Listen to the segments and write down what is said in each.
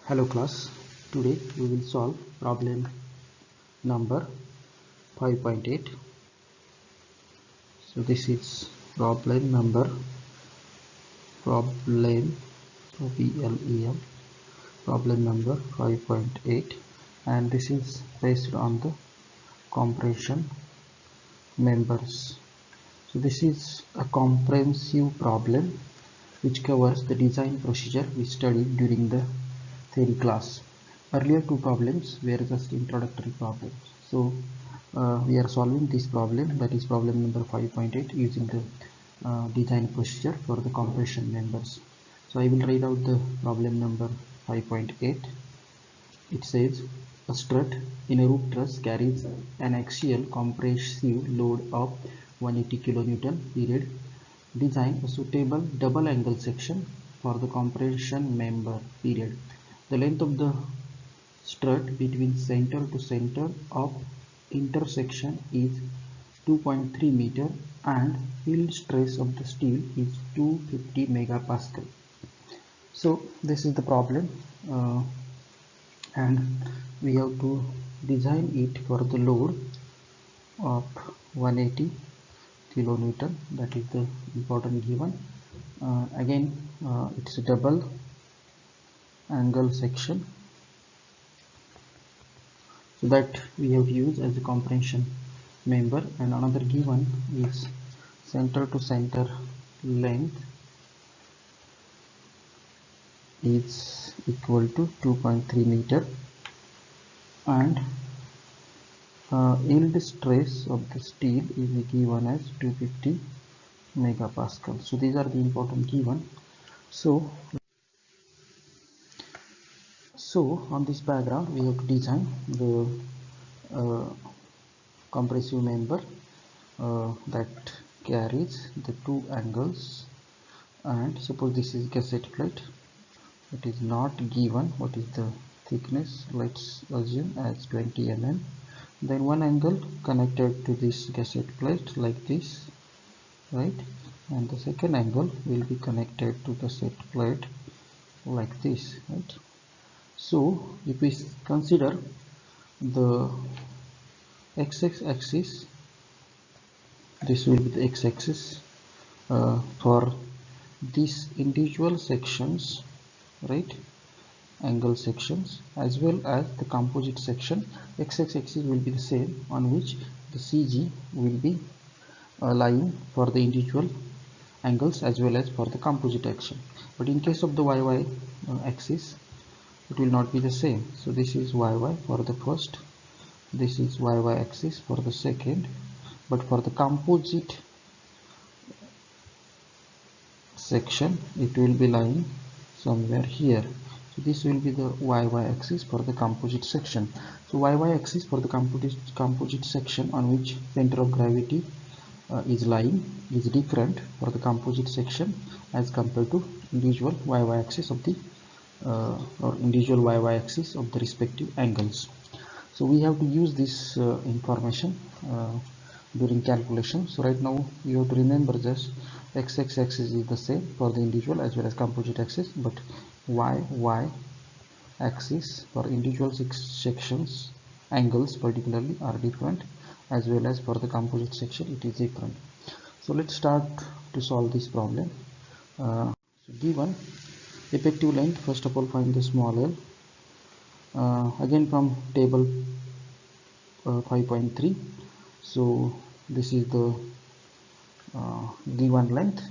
Hello class, today we will solve problem number 5.8. So this is problem number problem PLEM problem number 5.8, and this is based on the compression members. So this is a comprehensive problem which covers the design procedure we studied during the theory class. Earlier two problems were just introductory problems. So we are solving this problem, that is problem number 5.8, using the design procedure for the compression members. So I will write out the problem number 5.8. It says a strut in a roof truss carries an axial compressive load of 180 kN period. Design a suitable double angle section for the compression member period. The length of the strut between center to center of intersection is 2.3 meter and yield stress of the steel is 250 megapascal. So this is the problem, and we have to design it for the load of 180 kilonewton. That is the important given. Again, it's a double angle section, so that we have to use as a compression member. And another given is center to center length is equal to 2.3 meter and yield stress of the steel is given as 250 megapascal. So these are the important given. So on this background we have to design the compressive member that carries the two angles. And suppose this is cassette plate, it is not given what is the thickness, let's assume as 20 mm. Then one angle connected to this cassette plate like this, right, and the second angle will be connected to the cassette plate like this, right. So if we consider the x-axis, this will be the x-axis for these individual sections, right, angle sections, as well as the composite section. X-axis will be the same, on which the CG will be lying for the individual angles as well as for the composite action. But in case of the y-y axis, it will not be the same. So this is y-y for the first, this is y-y axis for the second, but for the composite section it will be lying somewhere here. So this will be the y-y axis for the composite section. So y-y axis for the composite section, on which center of gravity is lying, is different for the composite section as compared to individual y-y axis of the or individual y-y axis of the respective angles. So we have to use this information during calculation. So right now you have to remember just x-axis is the same for the individual as well as composite axis, but y-y axis for individual sections angles particularly are different, as well as for the composite section it is different. So let's start to solve this problem. So given effective length, first of all find the small l. Again from table 5.3. so this is the given length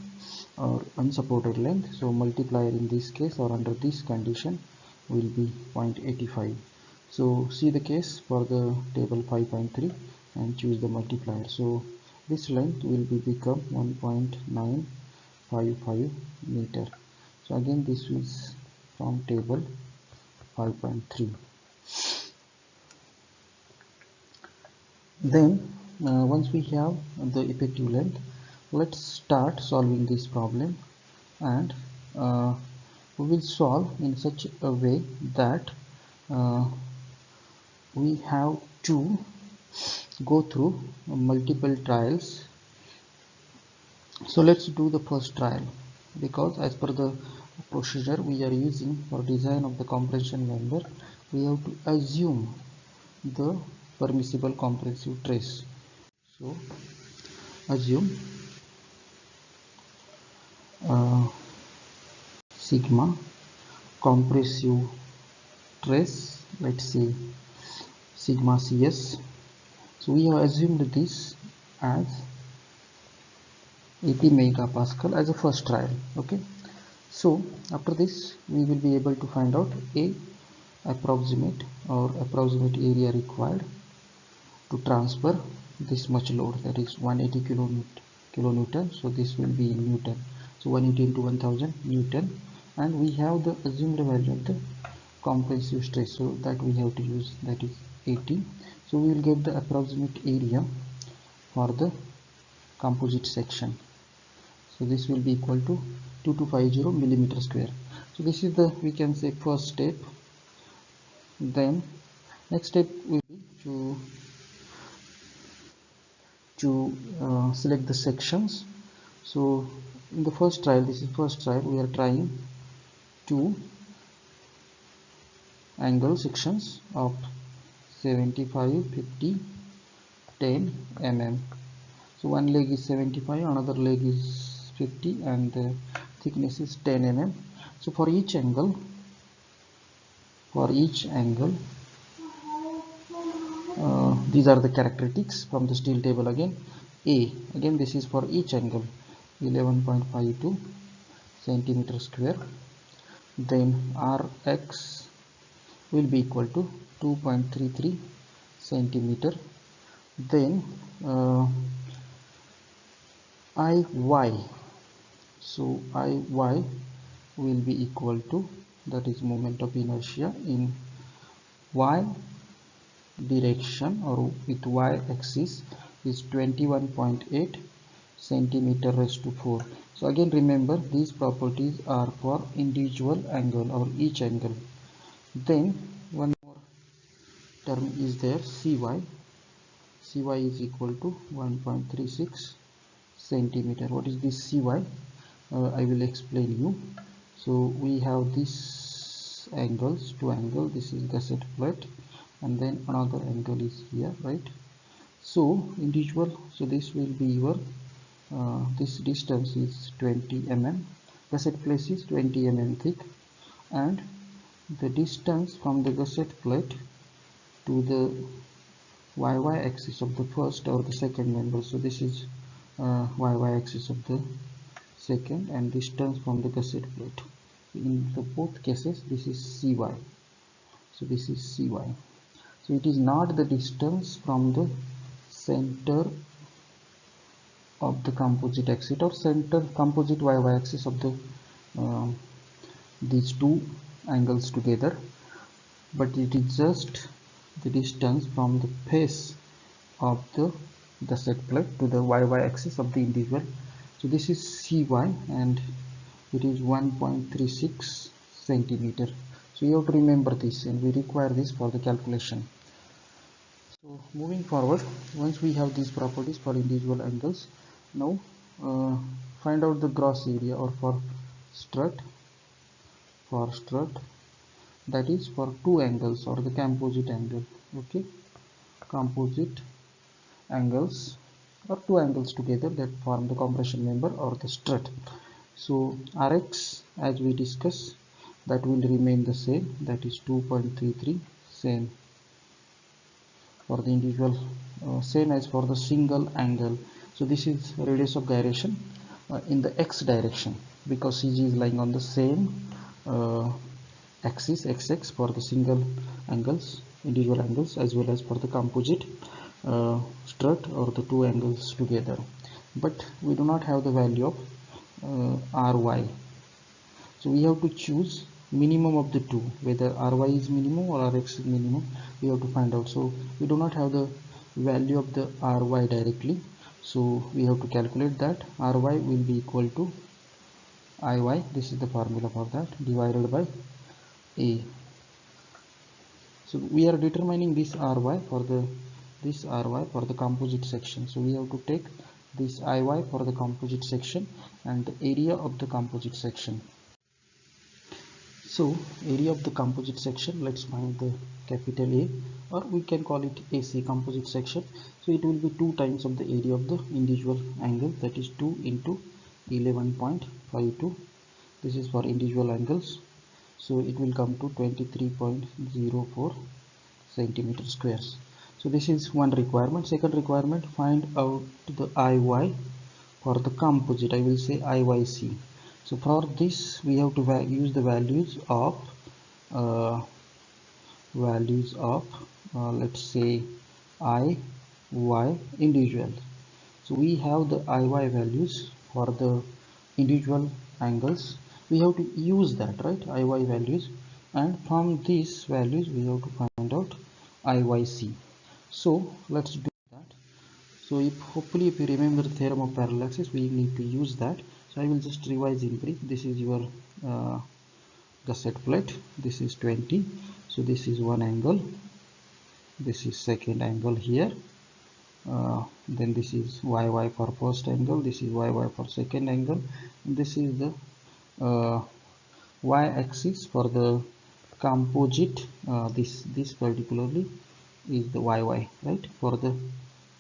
or unsupported length, so multiplier in this case or under this condition will be 0.85. so see the case for the table 5.3 and choose the multiplier. So this length will be become 1.955 meter. So again this is from table 5.3. Then once we have the effective length, let's start solving this problem, and we will solve in such a way that we have to go through multiple trials. So let's do the first trial, because as per the procedure we are using for design of the compression member. We have to assume the permissible compressive stress. So assume uh, sigma compressive stress, let's say sigma cs. So we have assumed this as 80 megapascal as a first trial. Okay, so after this we will be able to find out a approximate area required to transfer this much load, that is 180 kilonewton. So this will be in newton, so 180 into 1000 newton, and we have the assumed value of the compressive stress, so that we have to use, that is 80. So we will get the approximate area for the composite section. So this will be equal to 2250 millimeter square. So this is the, we can say, first step. Then next step will be to select the sections. So in the first trial, this is first trial, we are trying two angle sections of 75, 50, 10 mm. So one leg is 75, another leg is 50, and the thickness is 10 mm. So for each angle these are the characteristics from the steel table. Again this is for each angle 11.52 centimeter square. Then Rx will be equal to 2.33 centimeter. Then Iy, so Iy will be equal to, that is moment of inertia in y direction or with y axis, is 21.8 centimeter raised to 4. So again remember, these properties are for individual angle or each angle. Then one more term is there, cy is equal to 1.36 centimeter. What is this cy? I will explain you. So we have these angles, two angles, this is gusset plate, and then another angle is here, right? So individual, so this will be your this distance is 20 mm, gusset plate is 20 mm thick, and the distance from the gusset plate to the y axis of the first or the second member, so this is y axis of the second, and distance from the gusset plate, in the both cases this is cy. So this is cy. So it is not the distance from the center of the composite axis or center composite y axis of the these two angles together, but it is just the distance from the face of the gusset plate to the y axis of the individual. So this is cy, and it is 1.36 centimeter. So you have to remember this, and we require this for the calculation. So moving forward, once we have these properties for individual angles, now find out the gross area, or for strut, that is for two angles or the composite angle. Okay, composite angles or two angles together that form the compression member or the strut. So Rx, as we discussed, that will remain the same, that is 2.33, same for the individual, same as for the single angle. So this is radius of gyration in the x direction, because CG is lying on the same axis xx for the single angles, individual angles, as well as for the composite strut or the two angles together. But we do not have the value of Ry, so we have to choose minimum of the two, whether Ry is minimum or Rx is minimum, we have to find out. So we do not have the value of the Ry directly, so we have to calculate that. Ry will be equal to Iy, this is the formula for that, divided by A. So we are determining this Ry for the composite section. So we have to take this Iy for the composite section and the area of the composite section. So area of the composite section, let's find the capital A, or we can call it AC, composite section. So it will be 2 times of the area of the individual angle, that is 2 into 11.52. this is for individual angles, so it will come to 23.04 centimeter squares. So this is one requirement. Second requirement, find out the IY for the composite. I will say IYC. So for this we have to use the uh, values of let's say I, Y individual. So we have the IY values for the individual angles. We have to use that, right? IY values, and from these values we have to find out IYC. So let's do that. So if hopefully if you remember the theorem of parallaxes, we need to use that. So I will just revise in brief. This is your gusset plate. This is 20. So this is one angle. This is second angle here. Then this is YY for first angle. This is YY for second angle. And this is the y-axis for the composite. This particularly is the YY, right, for the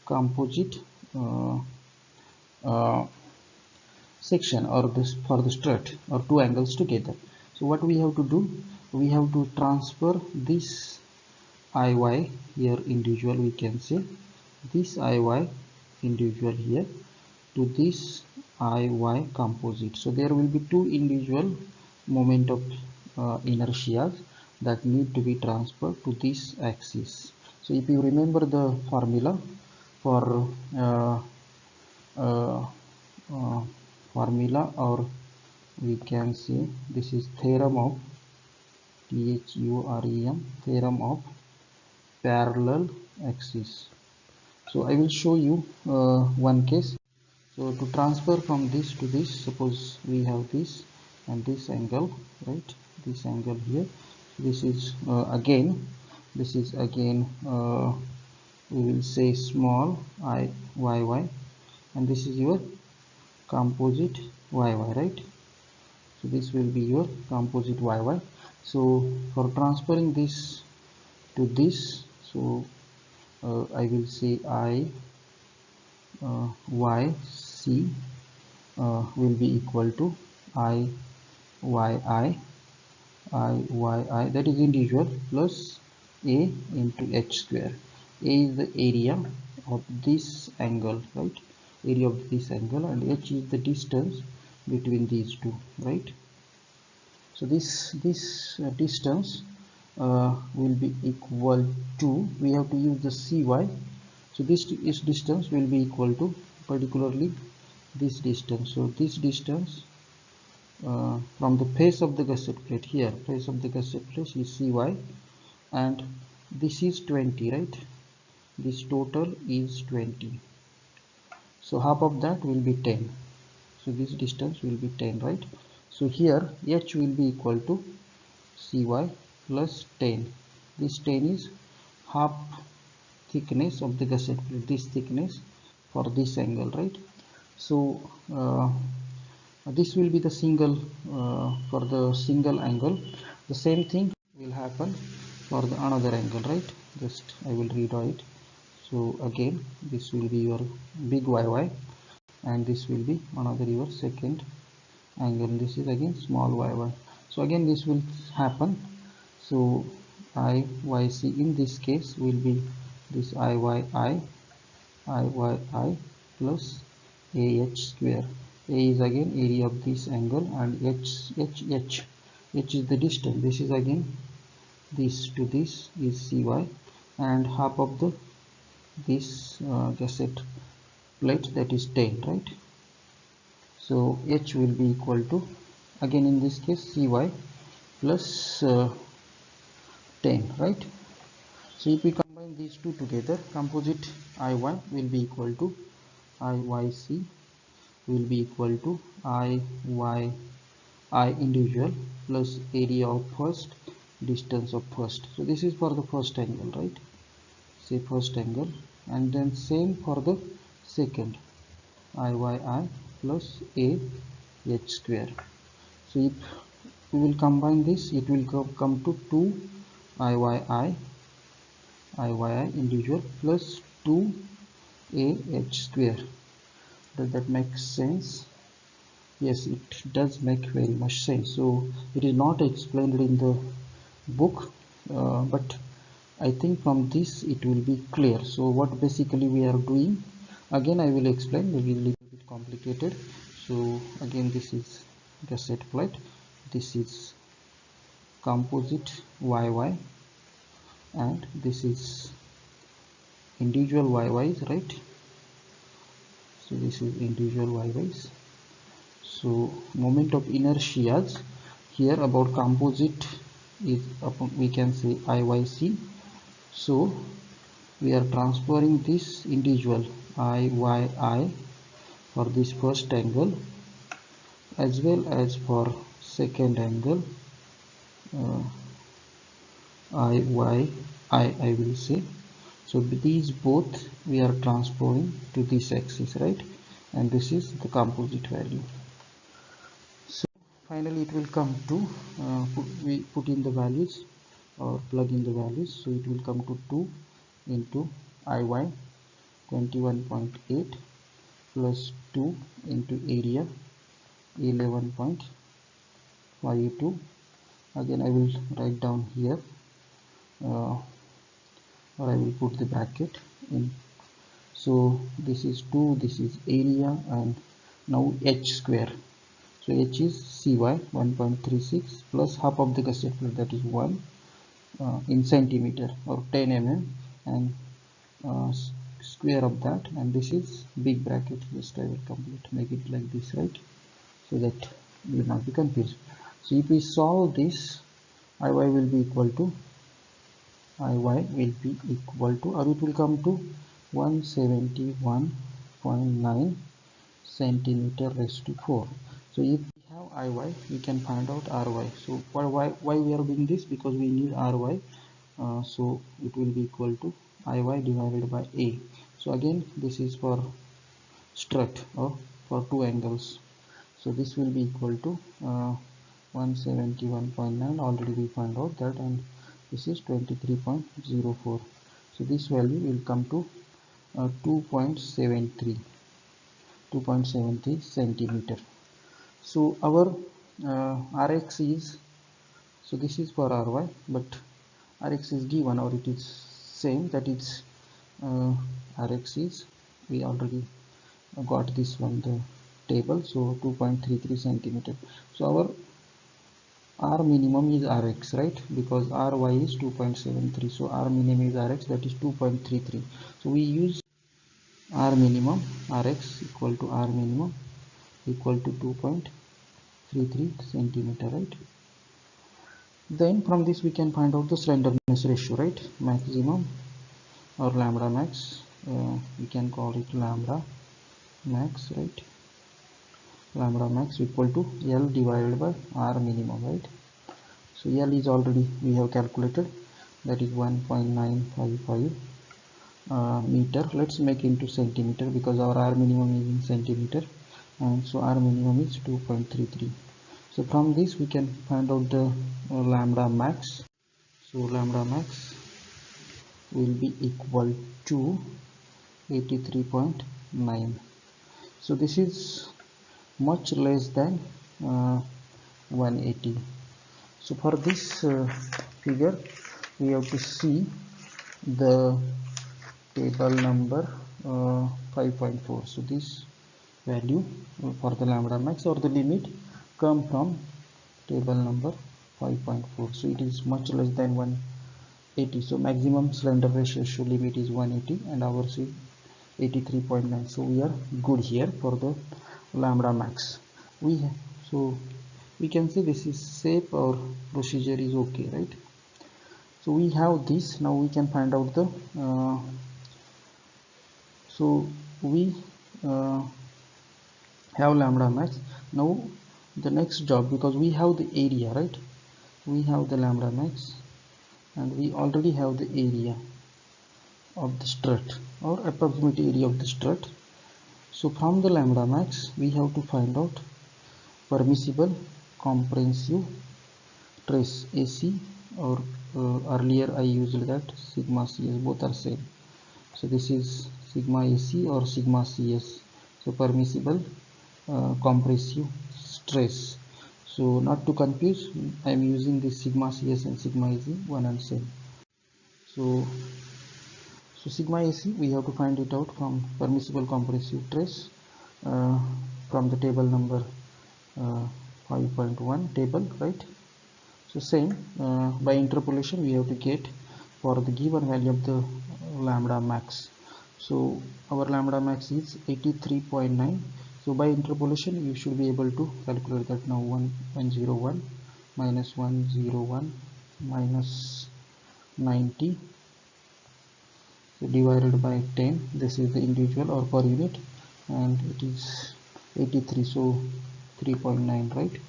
composite uh, uh, section, or this for the strut, or two angles together. So what we have to do, we have to transfer this IY here individual, we can say this IY individual here to this IY composite. So there will be two individual moment of inertia that need to be transferred to this axis. So if you remember the formula for uh, uh, formula, or we can say this is theorem of theorem of parallel axis. So I will show you one case. So to transfer from this to this, suppose we have this and this angle, right, this angle here. This is again we will say small I y, and this is your composite YY, right? So this will be your composite YY. So for transferring this to this, so I will say y c will be equal to I y I, that is individual, plus a into h square. A is the area of this angle, right, area of this angle, and h is the distance between these two, right? So this distance will be equal to, we have to use the cy. So this is distance will be equal to particularly this distance. So this distance from the face of the gusset plate, here face of the gusset plate is cy, and this is 20, right? This total is 20. So half of that will be 10. So this distance will be 10, right? So here h will be equal to cy plus 10. This 10 is half thickness of the gusset plate, this thickness for this angle, right? So this will be the single for the single angle. The same thing will happen for the another angle, right? Just I will redraw it. So again this will be your big YY, and this will be another your second angle. This is again small YY. So again this will happen. So IYC in this case will be this IYI plus AH square. A is again area of this angle, and H is the distance. This is again this to this is CY, and half of the this gusset plate, that is 10, right? So H will be equal to, again in this case, CY plus 10, right? So if we combine these two together, composite I1 will be equal to IYC will be equal to IY I individual plus area of first, distance of first. So this is for the first angle, right? Say first angle, and then same for the second, IYI plus A H square. So if we will combine this, it will come to 2 Iyy individual plus 2 ah square. Does that make sense? Yes, it does make very much sense. So it is not explained in the book, but I think from this it will be clear. So what basically we are doing, again I will explain, maybe a little bit complicated. So again, this is gusset plate, this is composite YY, and this is individual YYs, right? So this is individual YYs. So moment of inertia here about composite is upon, we can say IYC. So we are transferring this individual IYI for this first angle as well as for second angle IYI, I will say. So these both we are transferring to this axis, right? And this is the composite value. So finally it will come to we put in the values or plug in the values. So it will come to 2 into IY 21.8 plus 2 into area 11.52. again I will write down here, or I will put the bracket in. So this is 2, this is area, and now h square. So h is cy 1.36 plus half of the gusset plate, that is 1 in centimeter or 10 mm, and square of that, and this is big bracket. Just I will complete, make it like this, right? So that you will not be confused. So if we solve this, Iy will be equal to or it will come to 171.9 centimeter raised to 4. So if we have Iy, we can find out Ry. So why we are doing this? Because we need Ry. So it will be equal to Iy divided by A. So again, this is for strut or for two angles. So this will be equal to 171.9. already we find out that, and this is 23.04. so this value will come to 2.73 centimeter. So our Rx is, so this is for Ry, but Rx is given, or it is same, that is Rx is, we already got this one, the table. So 2.33 centimeter. So our R minimum is Rx, right? Because Ry is 2.73. So R minimum is Rx, that is 2.33. So we use R minimum, Rx equal to R minimum equal to 2.33 centimeter, right? Then from this we can find out the slenderness ratio, right? Maximum or lambda max, we can call it lambda max, right? Lambda max equal to L divided by R minimum, right? So L is already we have calculated, that is 1.955 meter. Let's make into centimeter because our R minimum is in centimeter, and so R minimum is 2.33. So from this we can find out the lambda max. So lambda max will be equal to 83.9. so this is much less than 180. So for this figure we have to see the table number 5.4. so this value for the lambda max or the limit come from table number 5.4. so it is much less than 180. so maximum slender ratio limit is 180 and ours is 83.9. so we are good here for the lambda max. So we can say this is safe, or procedure is okay, right? So we have this. Now we can find out the so we have lambda max. Now the next job, because we have the area, right? We have the lambda max and we already have the area of the strut, or approximate area of the strut. So from the lambda max we have to find out permissible comprehensive trace AC, or earlier I used that sigma CS, both are same. So this is sigma AC or sigma CS, so permissible compressive stress. So not to confuse, I am using this sigma CS and sigma AC one and same. So sigma AC we have to find it out from permissible compressive stress from the table number 5.1 table, right? So same, by interpolation we have to get for the given value of the lambda max. So our lambda max is 83.9. So by interpolation you should be able to calculate that now. 101 minus 101 minus 90, so divided by 10. This is the individual or per unit, and it is 83, so 3.9, right?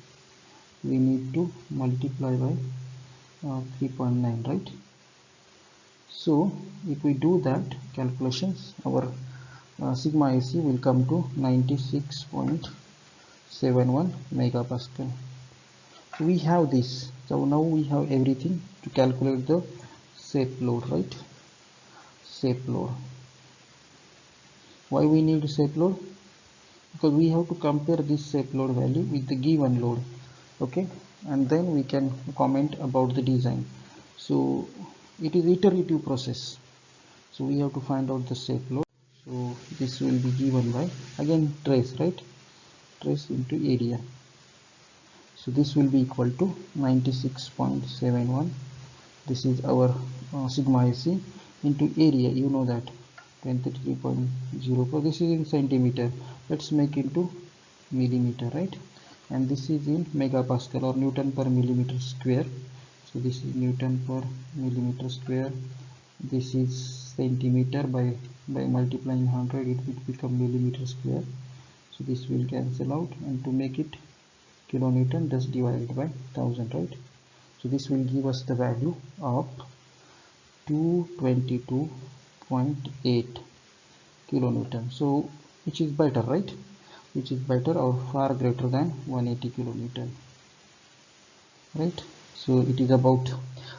We need to multiply by 3.9, right? So if we do that calculations, our sigma AC will come to 96.71 megapascal. So we have this. So now we have everything to calculate the shape load, right? Shape load. Why we need shape load? Because we have to compare this shape load value with the given load, okay, and then we can comment about the design. So it is iterative process. So we have to find out the shape load. So this will be given by, again, trace, right? Trace into area. So this will be equal to 96.71. This is our sigma AC into area. You know that 23.04. This is in centimeter. Let's make into millimeter, right? And this is in megapascal or Newton per millimeter square. So this is Newton per millimeter square. This is centimeter. By multiplying 100 it will become millimeter square. So this will cancel out, and to make it kilonewton, just divided by 1000, right? So this will give us the value of 222.8 kilonewton. So which is better, right? Which is better or far greater than 180 kilonewton, right? So it is about,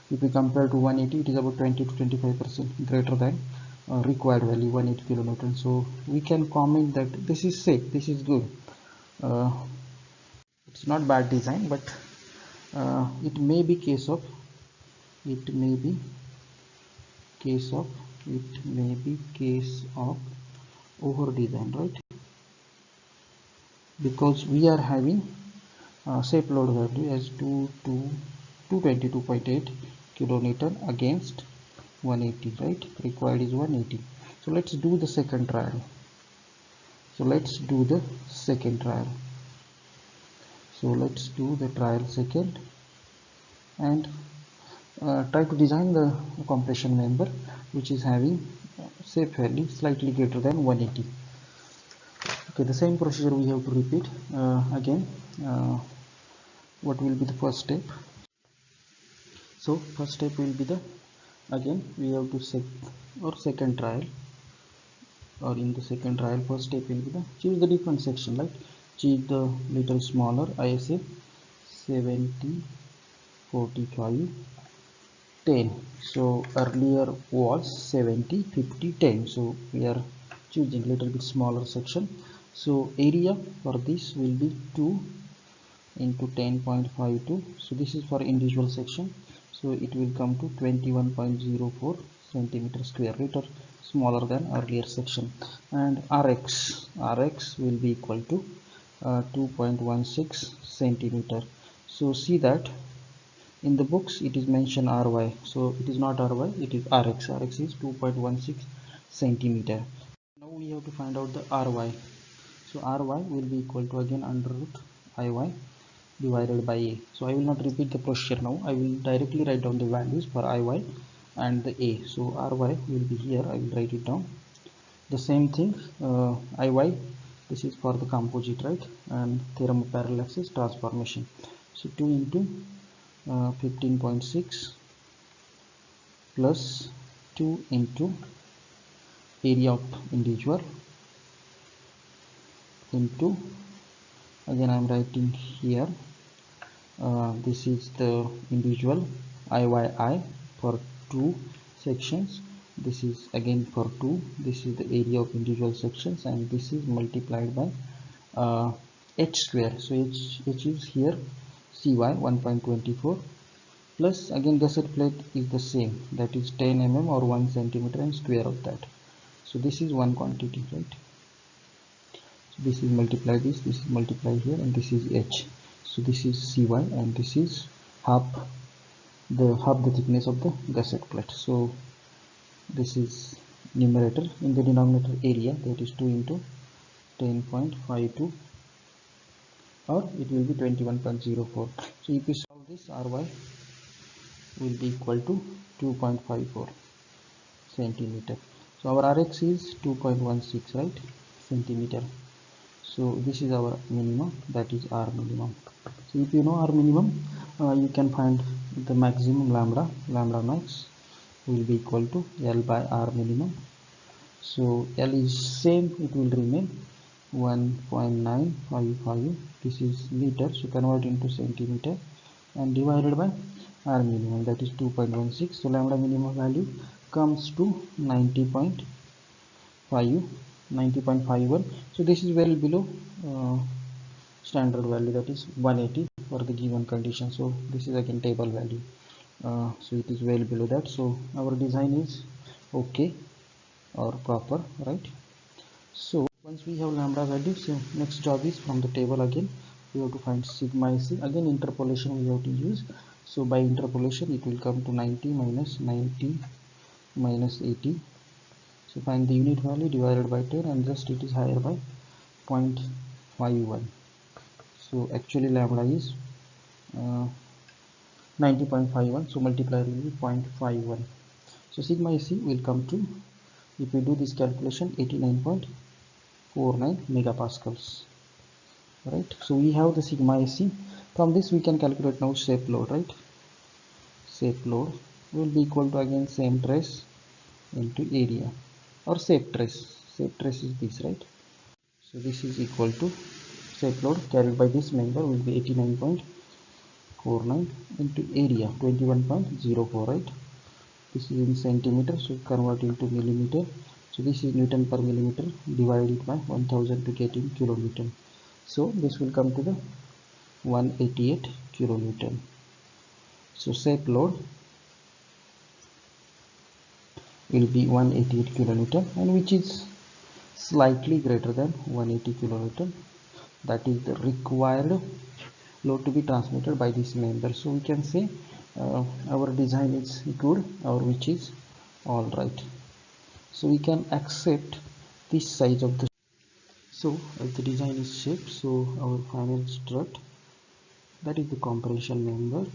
if we compare to 180, it is about 20 to 25% greater than required value 180 kilonewton. So we can comment that this is safe, this is good. It's not bad design, but it may be case of over design, right? Because we are having shape load value as 222.8 kilonewton against 180, right? Required is 180. So let's do the second trial. So let's do the trial second, and try to design the compression member which is having shape value slightly greater than 180. Okay, the same procedure we have to repeat again. What will be the first step? So first step will be the, again we have to set or second trial, or in the second trial first step will be the choose the different section, like choose the little smaller. I say 70, 45, 10. So earlier was 70, 50, 10. So we are choosing little bit smaller section. So area for this will be 2 into 10.52. So this is for individual section. So it will come to 21.04 centimeter square, little smaller than earlier section. And Rx will be equal to 2.16 centimeter. So see that in the books it is mentioned Ry, so it is not Ry, it is Rx. Rx is 2.16 centimeter. Now we have to find out the Ry. So Ry will be equal to, again, under root Iy divided by A. So I will not repeat the procedure now. I will directly write down the values for Iy and the A. So Ry will be here. I will write it down. The same thing, Iy, this is for the composite, right? And theorem of parallel axis transformation. So 2 into 15.6 plus 2 into area of individual into, again I am writing here, This is the individual IYI for two sections. This is again for two. This is the area of individual sections, and this is multiplied by h square. So h is here cy 1.24 plus again gusset plate is the same, that is 10 mm or 1 centimeter and square of that. So this is one quantity, right? So this is multiply this is multiply here, and this is h. So this is cy, and this is half the thickness of the gusset plate. So this is numerator. In the denominator area, that is 2 into 10.52, or it will be 21.04. So if you solve this, ry will be equal to 2.54 centimeter. So our rx is 2.16, right, centimeter. So this is our minimum, that is r minimum. So if you know r minimum, you can find the maximum lambda max will be equal to L by r minimum. So L is same, it will remain 1.955. This is meter, so convert into centimeter and divided by r minimum, that is 2.16. So lambda minimum value comes to 90.51. So this is well below standard value, that is 180 for the given condition. So this is again table value, so it is well below that. So our design is okay or proper, right? So once we have lambda value, so next job is from the table again we have to find sigma AC. Again interpolation we have to use. So by interpolation it will come to 90 minus 90 minus 80. So find the unit value divided by 10, and just it is higher by 0.51. So actually lambda is 90.51, so multiplier will be 0.51. So sigma AC will come to, if we do this calculation, 89.49 megapascals, right? So we have the sigma AC. From this we can calculate now shape load, right? Shape load will be equal to again same trace into area, or shape trace. Shape trace is this, right? So this is equal to shape load carried by this member will be 89.49 into area 21.04, right? This is in centimeter, so convert into millimeter. So this is Newton per millimeter, divided by 1000 to get in kilonewton. So this will come to the 188 kilonewton. So shape load will be 188 kilonewton, and which is slightly greater than 180 kilonewton. That is the required load to be transmitted by this member. So we can say our design is good, or which is all right. So we can accept this size of the. So as the design is shaped, so our final strut, that is the compression member,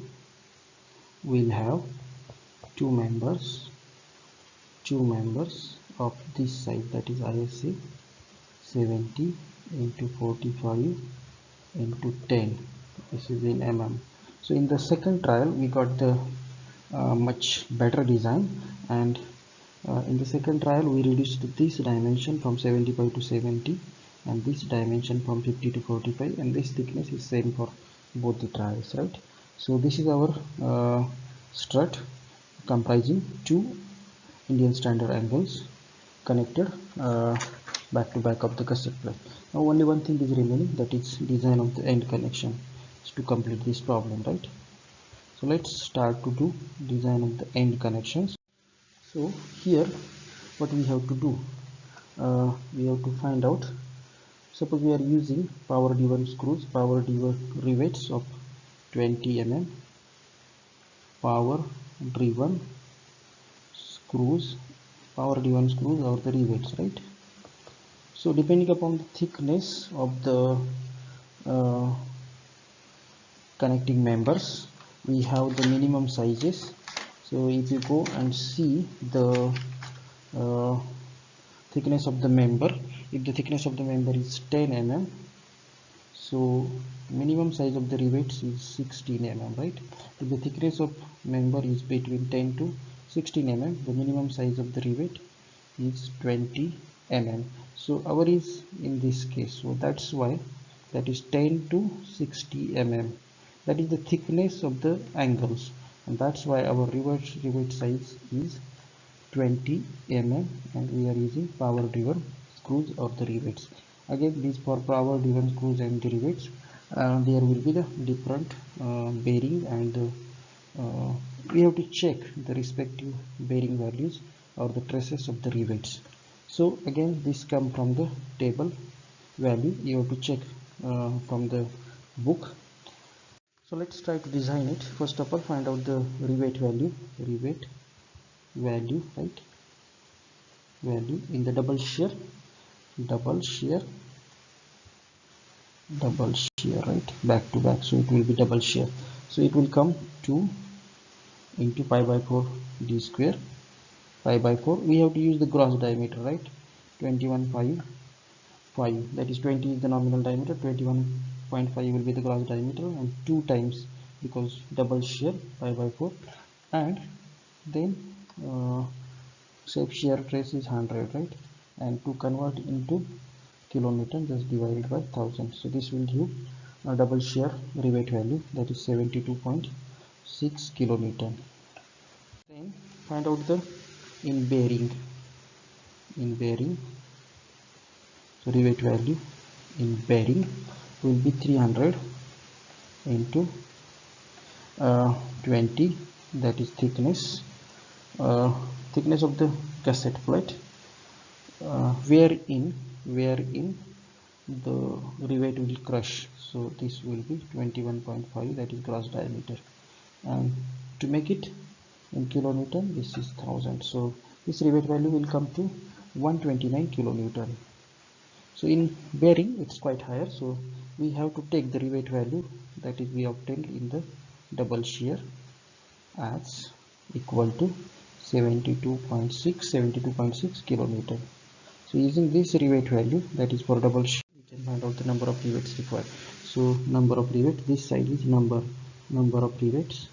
will have two members of this size, that is ISA 70 into 45 into 10. This is in mm. So in the second trial we got the much better design, and in the second trial we reduced this dimension from 75 to 70, and this dimension from 50 to 45, and this thickness is same for both the trials, right? So this is our strut comprising two Indian standard angles connected back to back of the gusset plate. Now only one thing is remaining, that is design of the end connection to complete this problem, right? So let's start to do design of the end connections. So here what we have to do, we have to find out, suppose we are using power driven screws, power driven rivets of 20 mm, power driven screws, or the rivets, right? So depending upon the thickness of the uh, connecting members, we have the minimum sizes. So if you go and see the uh, thickness of the member, if the thickness of the member is 10 mm, so minimum size of the rivets is 16 mm, right? If the thickness of member is between 10 to 16 mm, the minimum size of the rivet is 20 mm. So our is in this case, so that's why that is 10 to 60 mm. that is the thickness of the angles, and that's why our rivet size is 20 mm, and we are using power driven screws or the rivets. Again, these for power driven screws and the rivets, there will be the different bearing, and we have to check the respective bearing values or the traces of the rivets. So again, this come from the table value, you have to check from the book. So let's try to design it. First of all, find out the rivet value, right, value in the double shear right, back to back, so it will be double shear. So it will come 2 into pi by 4 d square, pi by 4, we have to use the gross diameter, right, 21.5, that is 20 is the nominal diameter, 21.5 will be the gross diameter, and 2 times, because double shear, pi by 4, and then shape shear trace is 100, right, and to convert into kilonewton, just divided by 1000. So this will give a double shear rivet value, that is 72.6 kilonewton. Then find out the in bearing rivet value in bearing will be 300 into 20, that is uh, thickness of the cassette plate, wherein the rivet will crush. So this will be 21.5, that is gross diameter, and to make it in kilonewton, this is 1000. So this rivet value will come to 129 kilonewton. So in bearing, it's quite higher, so we have to take the rivet value that is we obtained in the double shear as equal to 72.6 kilonewton. So using this rivet value, that is for double shear, we can find out the number of rivets required. So number of rivets, this side is number of rivets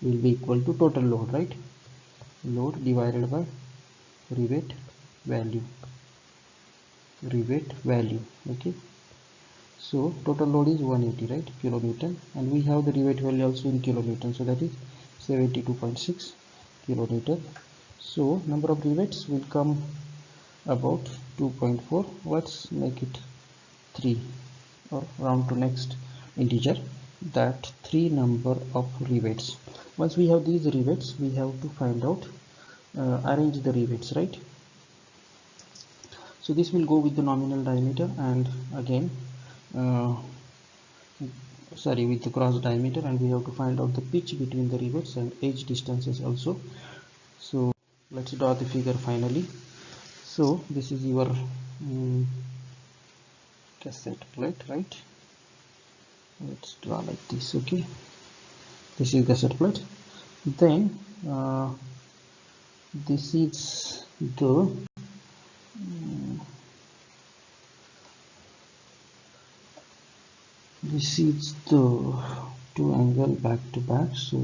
will be equal to total load, right, load divided by rivet value, okay. So total load is 180, right, kilonewton, and we have the rivet value also in kilonewton, so that is 72.6 kilonewton. So number of rivets will come about 2.4, let's make it 3, or round to next integer, that 3 number of rivets. Once we have these rivets, we have to find out arrange the rivets, right. So this will go with the nominal diameter, and again uh, with the cross diameter, and we have to find out the pitch between the rivets and edge distances also. So let's draw the figure finally. So this is your cassette plate, right, let's draw like this, okay. This is cassette plate. Then this is the two angle back to back, so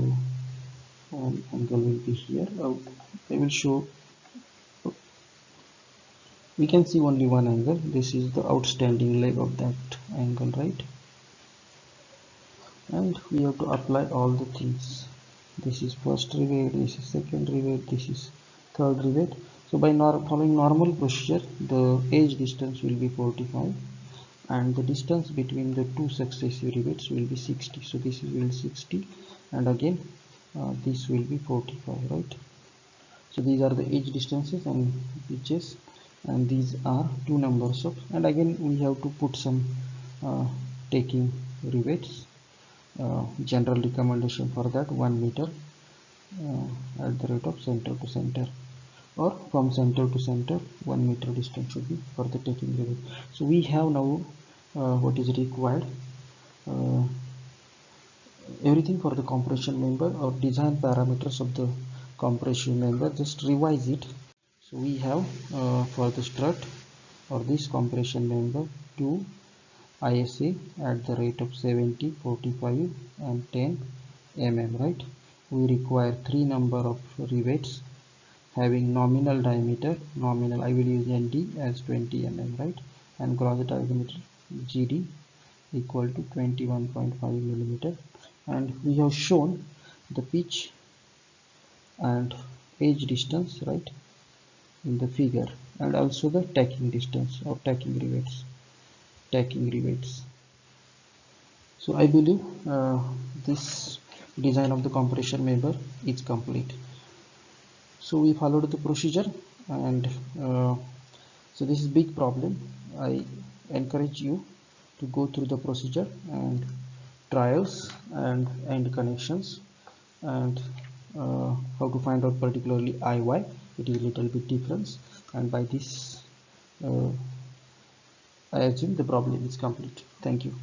one angle will be here. I will show, we can see only one angle, this is the outstanding leg of that angle, right, and we have to apply all the things. This is first rivet, this is second rivet, this is third rivet. So by following normal procedure, the edge distance will be 45, and the distance between the two successive rivets will be 60. So this will 60, and again this will be 45, right. So these are the edge distances and pitches, and these are two numbers of, and again we have to put some taking rivets, general recommendation for that 1 meter at the rate of center to center, or from center to center 1 meter distance should be for the taking rivet. So we have now what is required, uh, everything for the compression member or design parameters of the compression member, just revise it. So we have for the strut or this compression member 2 ISA at the rate of 70, 45 and 10 mm, right. We require 3 number of rivets having nominal diameter, I will use ND as 20 mm, right, and gross diameter GD equal to 21.5 millimeter, and we have shown the pitch and edge distance right in the figure, and also the tacking distance or tacking rivets. So I believe this design of the compression member is complete. So we followed the procedure, and so this is big problem. I encourage you to go through the procedure and trials and end connections, and how to find out particularly IY. It is a little bit difference, and by this I assume the problem is complete. Thank you.